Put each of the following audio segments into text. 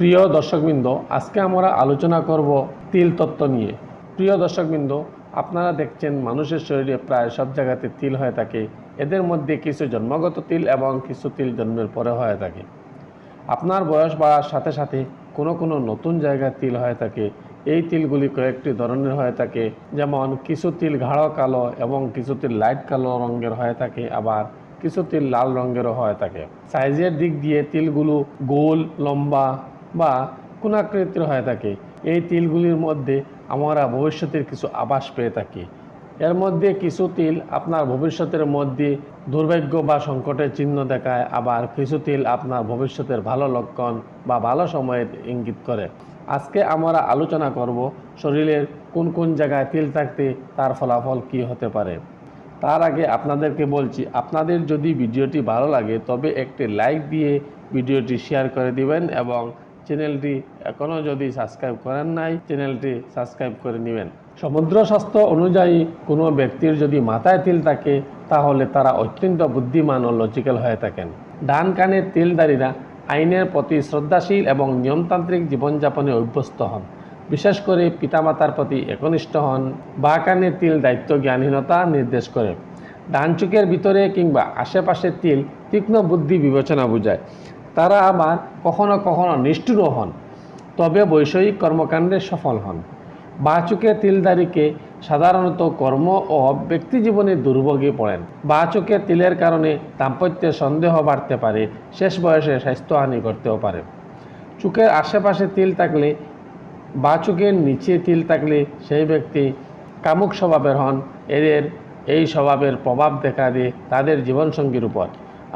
প্রিয় দর্শকবৃন্দ, আজকে আমরা আলোচনা করব তিল তত্ত্ব নিয়ে। প্রিয় দর্শকবৃন্দ, আপনারা দেখছেন মানুষের শরীরে প্রায় সব জায়গাতে তিল হয়ে থাকে। এদের মধ্যে কিছু জন্মগত তিল এবং কিছু তিল জন্মের পরে হয়ে থাকে। আপনার বয়স বাড়ার সাথে সাথে কোনো কোনো নতুন জায়গায় তিল হয়ে থাকে। এই তিলগুলি কয়েকটি ধরনের হয়ে থাকে, যেমন কিছু তিল গাঢ় কালো এবং কিছু তিল লাইট কালো রঙের হয়ে থাকে, আবার কিছু তিল লাল রঙেরও হয়ে থাকে। সাইজের দিক দিয়ে তিলগুলো গোল, লম্বা বা কোণাকৃতির হয়ে থাকে। এই তিলগুলির মধ্যে আমরা ভবিষ্যতের কিছু আভাস পেয়ে থাকি। এর মধ্যে কিছু তিল আপনার ভবিষ্যতের মধ্যে দুর্ভাগ্য বা সংকটের চিহ্ন দেখায়, আবার কিছু তিল আপনার ভবিষ্যতের ভালো লক্ষণ বা ভালো সময়ের ইঙ্গিত করে। আজকে আমরা আলোচনা করব শরীরের কোন কোন জায়গায় তিল থাকতে তার ফলাফল কী হতে পারে। তার আগে আপনাদেরকে বলছি, আপনাদের যদি ভিডিওটি ভালো লাগে তবে একটি লাইক দিয়ে ভিডিওটি শেয়ার করে দিবেন এবং চ্যানেলটি এখনও যদি সাবস্ক্রাইব করেন নাই, চ্যানেলটি সাবস্ক্রাইব করে নেবেন। সমুদ্র শাস্ত্র অনুযায়ী কোনো ব্যক্তির যদি মাথায় তিল থাকে তাহলে তারা অত্যন্ত বুদ্ধিমান ও লজিক্যাল হয়ে থাকেন। ডান কানের তিলধারীরা আইনের প্রতি শ্রদ্ধাশীল এবং নিয়মতান্ত্রিক জীবনযাপনে অভ্যস্ত হন, বিশেষ করে পিতামাতার প্রতি একনিষ্ঠ হন। বাঁ কানের তিল দায়িত্ব জ্ঞানহীনতা নির্দেশ করে। ডান চোখের ভিতরে কিংবা আশেপাশে তিল তীক্ষ্ণ বুদ্ধি বিবেচনা বোঝায়। তারা আবার কখনো কখনো নিষ্ঠুরও হন, তবে বৈষয়িক কর্মকাণ্ডে সফল হন। বাঁ চোখের তিলধারীকে সাধারণত কর্ম ও ব্যক্তি জীবনে দুর্ভোগে পড়েন। বাঁ চোখের তিলের কারণে দাম্পত্যে সন্দেহ বাড়তে পারে, শেষ বয়সে স্বাস্থ্যহানি করতেও পারে। চোখের আশেপাশে তিল থাকলে, বাঁ চোখের নিচে তিল থাকলে সেই ব্যক্তি কামুক স্বভাবের হন। এদের এই স্বভাবের প্রভাব দেখা দেয় তাদের জীবনসঙ্গীর উপর।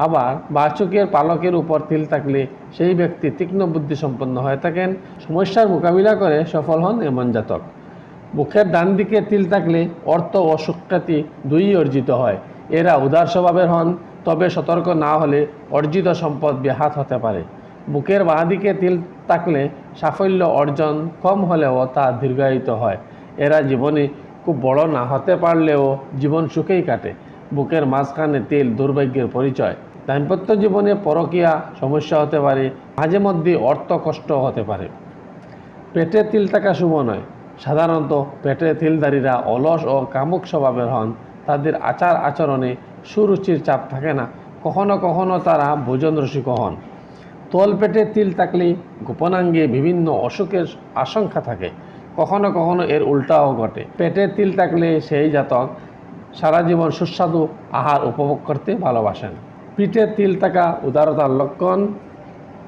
আবার বাঁ চোখের পালকের উপর তিল থাকলে সেই ব্যক্তি তীক্ষ্ণ বুদ্ধিসম্পন্ন হয়ে থাকেন, সমস্যার মোকাবিলা করে সফল হন এমন জাতক। মুখের ডান দিকে তিল থাকলে অর্থ ও সুখ্যাতি দুইই অর্জিত হয়। এরা উদার স্বভাবের হন, তবে সতর্ক না হলে অর্জিত সম্পদ ব্যাহত হতে পারে। বুকের বাঁ দিকে তিল থাকলে সাফল্য অর্জন কম হলেও তা দীর্ঘায়িত হয়। এরা জীবনে খুব বড় না হতে পারলেও জীবন সুখেই কাটে। বুকের মাঝখানে তিল দুর্ভাগ্যের পরিচয়। দাম্পত্য জীবনে পরকীয়া সমস্যা হতে পারে, মাঝে মধ্যে অর্থ কষ্ট হতে পারে। পেটে তিল থাকা শুভ নয়। সাধারণত পেটে তিলধারীরা অলস ও কামুক স্বভাবের হন। তাদের আচার আচরণে সুরুচির চাপ থাকে না, কখনো কখনো তারা ভোজন রসিক হন। তল পেটে তিল থাকলে গোপনাঙ্গে বিভিন্ন অসুখের আশঙ্কা থাকে, কখনো কখনো এর উল্টাও ঘটে। পেটে তিল থাকলে সেই জাতক সারা জীবন সুস্বাদু আহার উপভোগ করতে ভালোবাসেন। পিঠে তিল থাকা উদারতার লক্ষণ।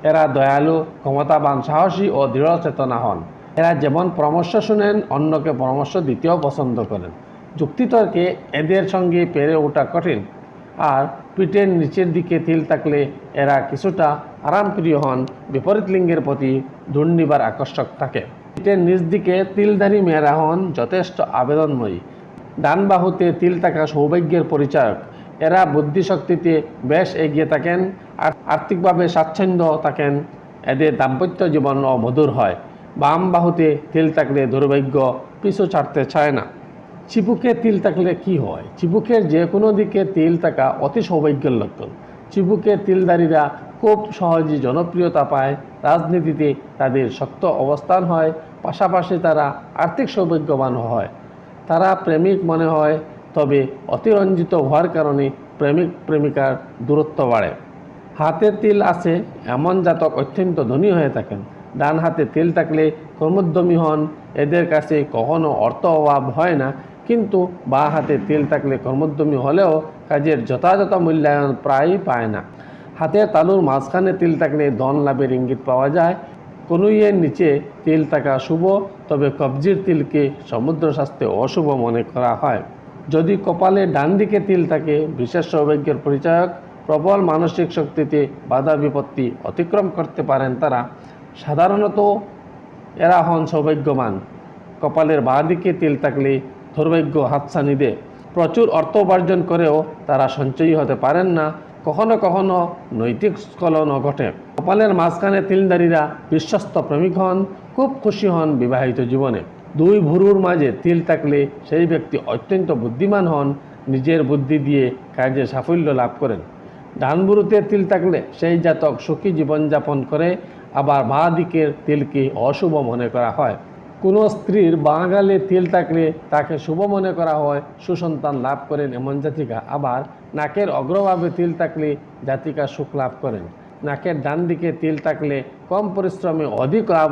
এরা দয়ালু, ক্ষমতাবান, সাহসী ও দৃঢ় চেতনা হন। এরা যেমন পরামর্শ শুনেন, অন্যকে পরামর্শ দিতেও পছন্দ করেন। যুক্তিতর্কে এদের সঙ্গে পেরে ওঠা কঠিন। আর পিঠের নিচের দিকে তিল থাকলে এরা কিছুটা আরামপ্রিয় হন, বিপরীত লিঙ্গের প্রতি দুর্নিবার আকর্ষক থাকে। পিঠের নিচ দিকে তিলধারী মেয়েরা হন যথেষ্ট আবেদনময়ী। ডান বাহুতে তিল থাকা সৌভাগ্যের পরিচায়ক। এরা বুদ্ধিশক্তিতে বেশ এগিয়ে থাকেন, আর আর্থিকভাবে স্বাচ্ছন্দ্য থাকেন। এদের দাম্পত্য জীবন মধুর হয়। বাম বাহুতে তিল থাকলে দুর্ভাগ্য পিছু ছাড়তে চায় না। চিবুকে তিল থাকলে কি হয়? চিবুকের যে কোনো দিকে তিল থাকা অতি সৌভাগ্যের লক্ষণ। চিবুকে তিলধারীরা খুব সহজেই জনপ্রিয়তা পায়, রাজনীতিতে তাদের শক্ত অবস্থান হয়, পাশাপাশি তারা আর্থিক সৌভাগ্যবান হয়। তারা প্রেমিক মনে হয়, তবে অতিরঞ্জিত হওয়ার কারণে প্রেমিক প্রেমিকার দূরত্ব বাড়ে। হাতে তিল আছে এমন জাতক অত্যন্ত ধনী হয়ে থাকেন। ডান হাতে তিল থাকলে কর্মোদ্যমী হন। এদের কাছে কখনো অর্থ অভাব হয় না, কিন্তু বাঁ হাতে তিল থাকলে কর্মোদ্যমী হলেও কাজের যথাযথ মূল্যায়ন প্রায়ই পায় না। হাতের তালুর মাঝখানে তিল থাকলে ধন লাভের ইঙ্গিত পাওয়া যায়। কনুইয়ের নিচে তিল থাকা শুভ, তবে কবজির তিলকে সমুদ্রশাস্ত্রে অশুভ মনে করা হয়। যদি কপালে ডান দিকে তিল থাকে, বিশেষ সৌভাগ্যের পরিচায়ক। প্রবল মানসিক শক্তিতে বাধা বিপত্তি অতিক্রম করতে পারেন তারা। সাধারণত এরা হন সৌভাগ্যবান। কপালের বাঁ দিকে তিল থাকলে দুর্ভাগ্য হাতছানি দেয়। প্রচুর অর্থ উপার্জন করেও তারা সঞ্চয়ী হতে পারেন না, কখনো কখনো নৈতিক স্খলনও ঘটে। কপালের মাঝখানে তিলধারীরা বিশ্বস্ত প্রেমিক হন, খুব খুশি হন বিবাহিত জীবনে। দুই ভুরুর মাঝে তিল থাকলে সেই ব্যক্তি অত্যন্ত বুদ্ধিমান হন, নিজের বুদ্ধি দিয়ে কাজে সাফল্য লাভ করেন। ডান ভুরুতে তিল থাকলে সেই জাতক সুখী জীবনযাপন করে, আবার বাঁ দিকের তিলকে অশুভ মনে করা হয়। কোনো স্ত্রীর বাঁ গালে তিল থাকলে তাকে শুভ মনে করা হয়, সুসন্তান লাভ করেন এমন জাতিকা। আবার নাকের অগ্রভাগে তিল থাকলে জাতিকা সুখ লাভ করেন। নাকের ডান দিকে তিল থাকলে কম পরিশ্রমে অধিক লাভ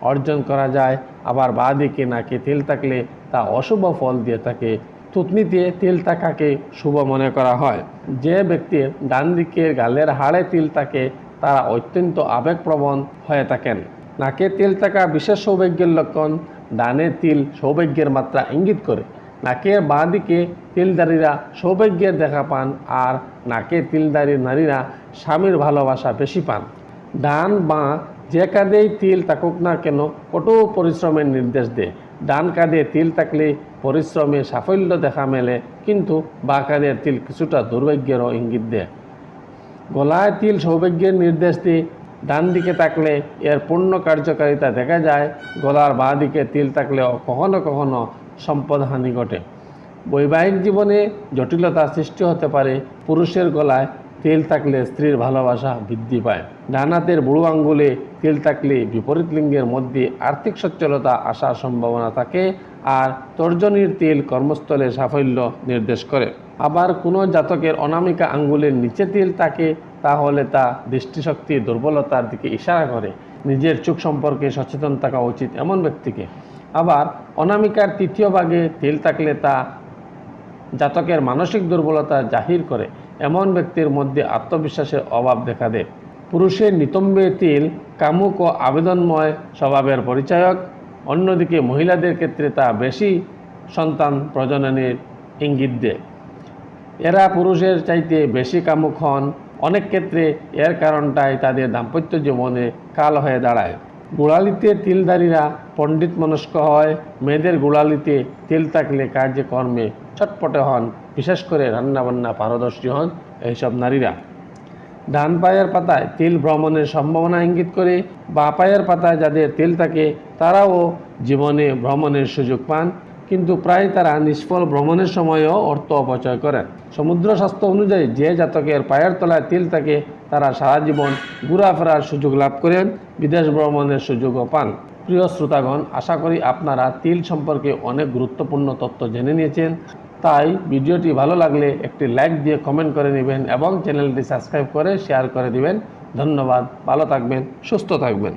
অর্জন করা যায়। আবার বাঁ দিকে নাকে তিল থাকলে তা অশুভ ফল দিয়ে থাকে। থুতনিতে তিল থাকাকে শুভ মনে করা হয়। যে ব্যক্তির ডান দিকের গালের হাড়ে তিল থাকে তারা অত্যন্ত আবেগপ্রবণ হয়ে থাকেন। নাকে তিল থাকা বিশেষ সৌভাগ্যের লক্ষণ। ডানে তিল সৌভাগ্যের মাত্রা ইঙ্গিত করে। নাকের বাঁ দিকে তিলধারীরা সৌভাগ্যের দেখা পান, আর নাকে তিলধারী নারীরা স্বামীর ভালোবাসা বেশি পান। ডান বাঁ যে কাঁধেই তিল থাকুক না কেন কঠোর পরিশ্রমের নির্দেশ দেয়। ডান কাঁধে তিল থাকলে পরিশ্রমে সাফল্য দেখা মেলে, কিন্তু বাঁ কাঁধের তিল কিছুটা দুর্ভাগ্যেরও ইঙ্গিত দেয়। গলায় তিল সৌভাগ্যের নির্দেশ দিয়ে ডান দিকে থাকলে এর পূর্ণ কার্যকারিতা দেখা যায়। গলার বাঁ দিকে তিল থাকলেও কখনো কখনো সম্পদহানি ঘটে। বৈবাহিক জীবনে জটিলতা সৃষ্টি হতে পারে। পুরুষের গলায় তিল থাকলে স্ত্রীর ভালোবাসা বৃদ্ধি পায়। ডান হাতের বুড়ো আঙ্গুলে তিল থাকলে বিপরীত লিঙ্গের মধ্যে আর্থিক সচ্ছলতা আসার সম্ভাবনা থাকে। আর তর্জনীর তিল কর্মস্থলে সাফল্য নির্দেশ করে। আবার কোনো জাতকের অনামিকা আঙ্গুলের নিচে তিল থাকে তাহলে তা দৃষ্টিশক্তি দুর্বলতার দিকে ইশারা করে। নিজের চোখ সম্পর্কে সচেতন থাকা উচিত এমন ব্যক্তিকে। আবার অনামিকার তৃতীয় ভাগে তিল থাকলে তা জাতকের মানসিক দুর্বলতা জাহির করে। এমন ব্যক্তির মধ্যে আত্মবিশ্বাসের অভাব দেখা দেয়। পুরুষের নিতম্বে তিল কামুক ও আবেদনময় স্বভাবের পরিচায়ক। অন্যদিকে মহিলাদের ক্ষেত্রে তা বেশি সন্তান প্রজননের ইঙ্গিত দেয়। এরা পুরুষের চাইতে বেশি কামুক হন। অনেক ক্ষেত্রে এর কারণটাই তাদের দাম্পত্য জীবনে কাল হয়ে দাঁড়ায়। গোড়ালিতে তিলধারীরা পণ্ডিত মনস্ক হয়। মেয়েদের গোড়ালিতে তিল থাকলে কার্যকর্মে ছটপটে হন, বিশেষ করে রান্নাবান্না পারদর্শী হন এইসব নারীরা। ডান পায়ের পাতায় তিল ভ্রমণের সম্ভাবনা ইঙ্গিত করে। বাঁ পায়ের পাতায় যাদের তিল থাকে তারাও জীবনে ভ্রমণের সুযোগ পান, কিন্তু প্রায় তারা নিষ্ফল ভ্রমণের সময়ও অর্থ অপচয় করেন। সমুদ্রশাস্ত্র অনুযায়ী যে জাতকের পায়ের তলায় তিল থাকে তারা সারা জীবন ঘোরাফেরার সুযোগ লাভ করেন, বিদেশ ভ্রমণের সুযোগও পান। প্রিয় শ্রোতাগণ, আশা করি আপনারা তিল সম্পর্কে অনেক গুরুত্বপূর্ণ তথ্য জেনে নিয়েছেন। তাই ভিডিওটি ভালো লাগলে একটি লাইক দিয়ে কমেন্ট করে নেবেন এবং চ্যানেলটি সাবস্ক্রাইব করে শেয়ার করে দিবেন। ধন্যবাদ। ভালো থাকবেন, সুস্থ থাকবেন।